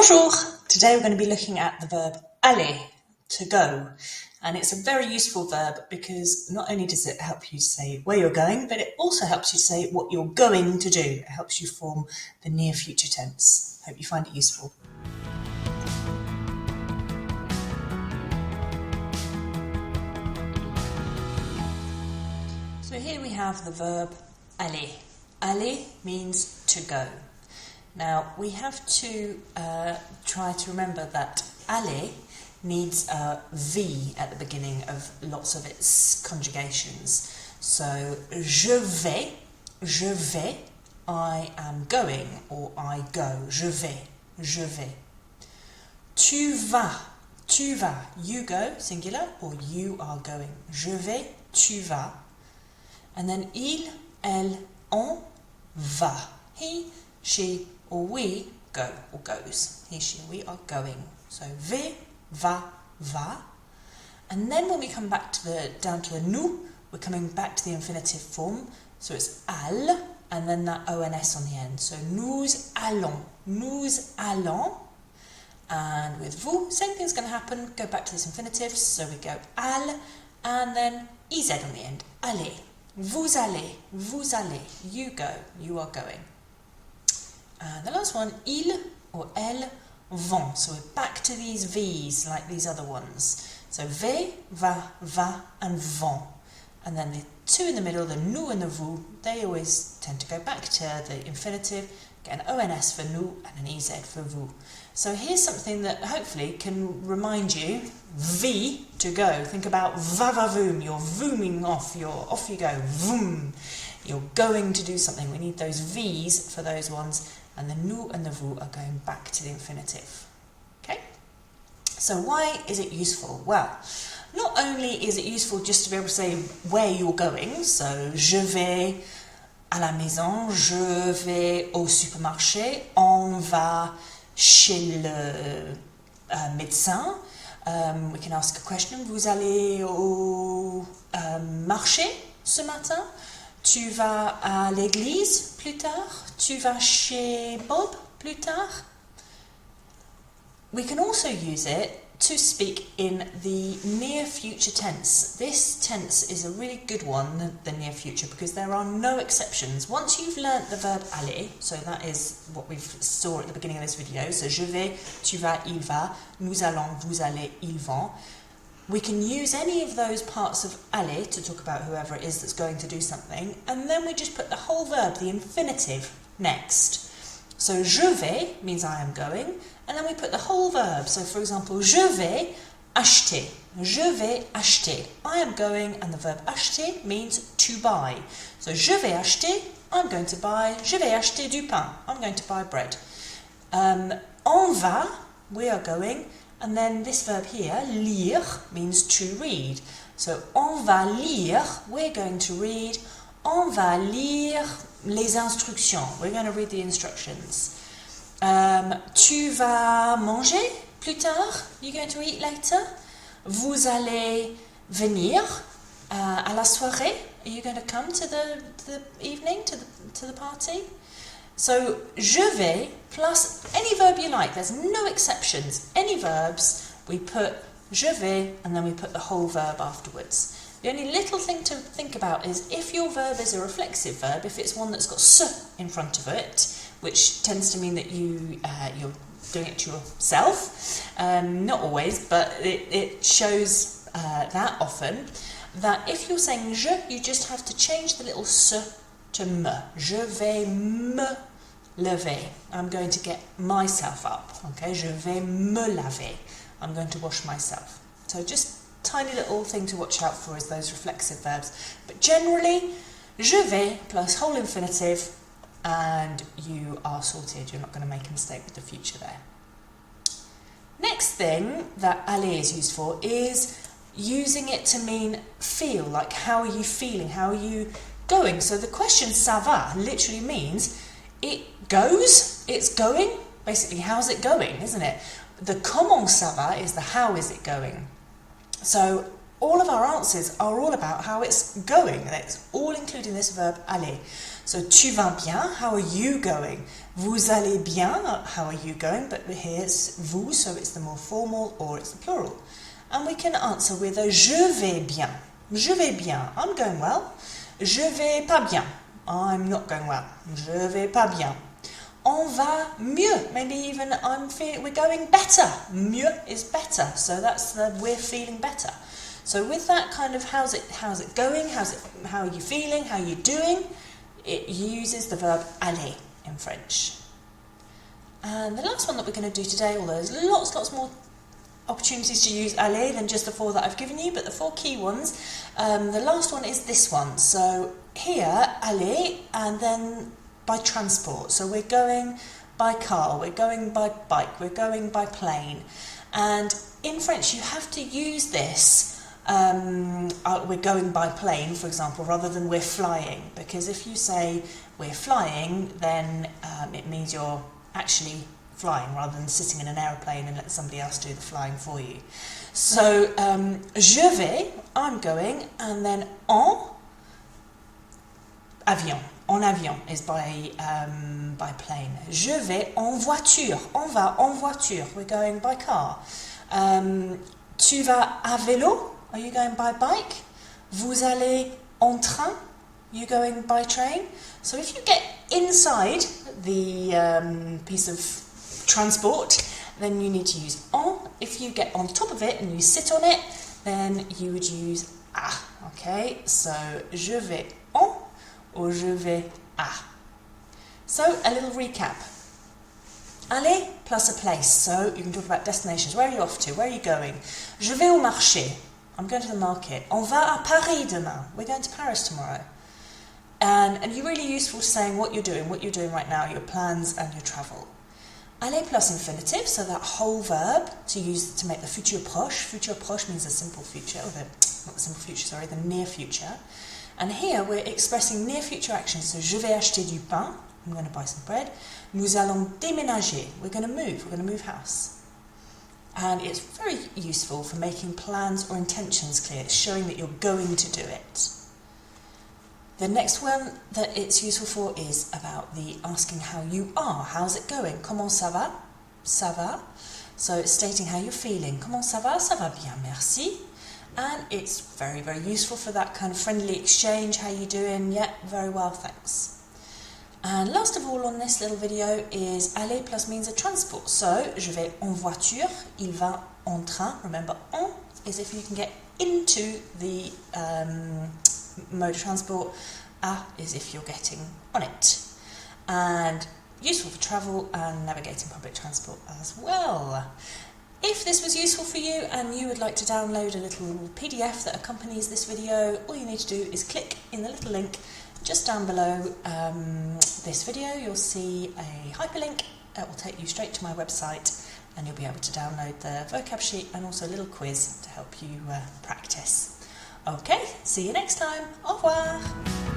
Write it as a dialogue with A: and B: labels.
A: Bonjour! Today we're going to be looking at the verb aller, to go. And it's a very useful verb because not only does it help you say where you're going, but it also helps you say what you're going to do. It helps you form the near future tense. Hope you find it useful. So here we have the verb aller. Aller means to go. Now, we have to try to remember that aller needs a V at the beginning of lots of its conjugations. So, je vais, I am going, or I go, je vais. Tu vas, you go, singular, or you are going. Je vais, tu vas. And then il, elle, on va. He, she, or we go or goes. He, she, we are going. So ve, va, va. And then when we come back to down to the nous, we're coming back to the infinitive form. So it's all, and then that ons on the end. So nous allons. And with vous, same thing's going to happen. Go back to this infinitive. So we go all, and then ez on the end. Allez. Vous allez. You go. You are going. And the last one, il or elles vont. So we're back to these V's like these other ones. So ve, va, and vont. And then the two in the middle, the nous and the vous, they always tend to go back to the infinitive, get an ons for nous and an ez for vous. So here's something that hopefully can remind you, V, to go. Think about va-va-voom, you're vooming off, off you go, voom. You're going to do something. We need those V's for those ones. And the nous and the vous are going back to the infinitive. Okay? So why is it useful? Well, not only is it useful just to be able to say where you're going, so je vais à la maison, je vais au supermarché, on va chez le médecin. We can ask a question, vous allez au marché ce matin? Tu vas à l'église plus tard? Tu vas chez Bob plus tard? We can also use it to speak in the near future tense. This tense is a really good one, the near future, because there are no exceptions. Once you've learnt the verb aller, so that is what we saw at the beginning of this video, so je vais, tu vas, il va, nous allons, vous allez, ils vont. We can use any of those parts of aller to talk about whoever it is that's going to do something, and then we just put the whole verb, the infinitive, next. So je vais means I am going, and then we put the whole verb. So for example, je vais acheter. Je vais acheter. I am going, and the verb acheter means to buy. So je vais acheter, I'm going to buy. Je vais acheter du pain. I'm going to buy bread. On va, we are going. And then this verb here, lire, means to read. So, on va lire, we're going to read. On va lire les instructions. We're going to read the instructions. Tu vas manger plus tard? You're going to eat later? Vous allez venir à la soirée? Are you going to come to the evening, to the party? So, je vais plus any verb you like. There's no exceptions. Any verbs, we put je vais and then we put the whole verb afterwards. The only little thing to think about is if your verb is a reflexive verb, if it's one that's got s in front of it, which tends to mean that you're doing it to yourself. Not always, but it shows that often, that if you're saying je, you just have to change the little s to me. Je vais me lever. I'm going to get myself up. Okay, je vais me laver. I'm going to wash myself. So just tiny little thing to watch out for is those reflexive verbs. But generally, je vais plus whole infinitive, and you are sorted. You're not going to make a mistake with the future there. Next thing that aller is used for is using it to mean feel, like how are you feeling, how are you going. So the question ça va literally means it goes, it's going. Basically, how's it going, isn't it? The comment ça va is the how is it going. So all of our answers are all about how it's going. It's all including this verb aller. So, tu vas bien, how are you going? Vous allez bien, how are you going? But here's vous, so it's the more formal or it's the plural. And we can answer with a je vais bien. Je vais bien, I'm going well. Je vais pas bien, I'm not going well. Je vais pas bien. On va mieux, maybe even we're going better. Mieux is better, so that's the we're feeling better. So with that kind of how's it going, how are you feeling, how are you doing, it uses the verb aller in French. And the last one that we're going to do today, although there's lots more opportunities to use aller than just the 4 that I've given you, but the 4 key ones, the last one is this one. So here, aller, and then by transport. So we're going by car, we're going by bike, we're going by plane. And in French, you have to use this, we're going by plane, for example, rather than we're flying. Because if you say we're flying, then it means you're actually flying rather than sitting in an aeroplane and let somebody else do the flying for you. So, je vais, I'm going, and then en avion. En avion is by plane. Je vais en voiture. On va en voiture. We're going by car. Tu vas à vélo. Are you going by bike? Vous allez en train. You're going by train. So if you get inside the piece of transport, then you need to use en. If you get on top of it and you sit on it, then you would use à. Okay, so je vais en or je vais à. So a little recap. Aller plus a place, so you can talk about destinations. Where are you off to? Where are you going? Je vais au marché. I'm going to the market. On va à Paris demain. We're going to Paris tomorrow. And you're really useful to saying what you're doing right now, your plans and your travel. Aller plus infinitive, so that whole verb to use to make the futur proche. Futur proche means the simple future, or the near future. And here we're expressing near future actions. So je vais acheter du pain. I'm going to buy some bread. Nous allons déménager. We're going to move house. And it's very useful for making plans or intentions clear. It's showing that you're going to do it. The next one that it's useful for is about the asking how you are. How's it going? Comment ça va? Ça va. So it's stating how you're feeling. Comment ça va? Ça va bien, merci. And it's very, very useful for that kind of friendly exchange. How you doing? Yeah, very well, thanks. And last of all on this little video is aller plus means a transport. So, je vais en voiture, il va en train. Remember, en is if you can get into the mode of transport. À is if you're getting on it. And useful for travel and navigating public transport as well. If this was useful for you and you would like to download a little PDF that accompanies this video, all you need to do is click in the little link just down below this video. You'll see a hyperlink that will take you straight to my website, and you'll be able to download the vocab sheet and also a little quiz to help you practice. Okay, see you next time. Au revoir.